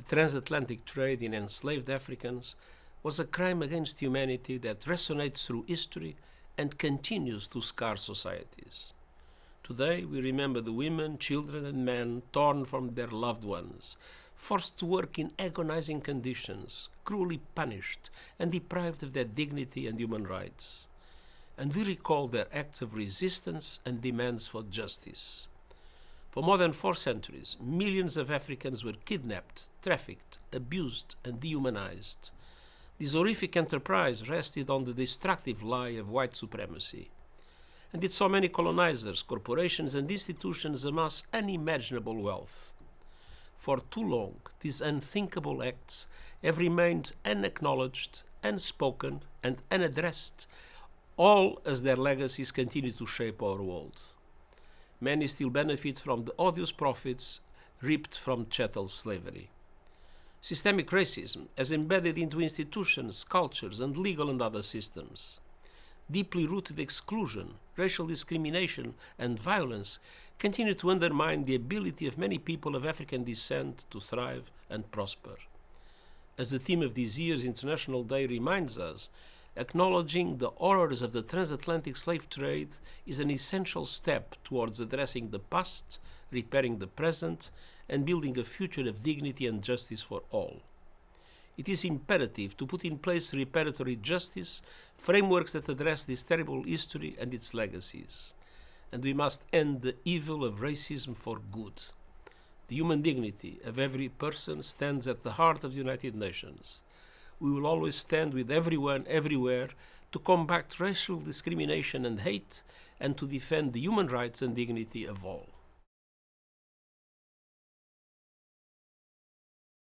transatlantic trade in enslaved Africans was a crime against humanity that resonates through history and continues to scar societies. Today, we remember the women, children, and men torn from their loved ones, forced to work in agonizing conditions, cruelly punished, and deprived of their dignity and human rights. And we recall their acts of resistance and demands for justice. For more than 4 centuries, millions of Africans were kidnapped, trafficked, abused, and dehumanized. This horrific enterprise rested on the destructive lie of white supremacy. And it saw many colonizers, corporations, and institutions amass unimaginable wealth. For too long, these unthinkable acts have remained unacknowledged, unspoken, and unaddressed, all as their legacies continue to shape our world. Many still benefit from the odious profits reaped from chattel slavery. Systemic racism has embedded into institutions, cultures, and legal and other systems. Deeply rooted exclusion, racial discrimination, and violence continue to undermine the ability of many people of African descent to thrive and prosper. As the theme of this year's International Day reminds us, acknowledging the horrors of the transatlantic slave trade is an essential step towards addressing the past, repairing the present, and building a future of dignity and justice for all. It is imperative to put in place reparatory justice, frameworks that address this terrible history and its legacies. And we must end the evil of racism for good. The human dignity of every person stands at the heart of the United Nations. We will always stand with everyone, everywhere, to combat racial discrimination and hate, and to defend the human rights and dignity of all.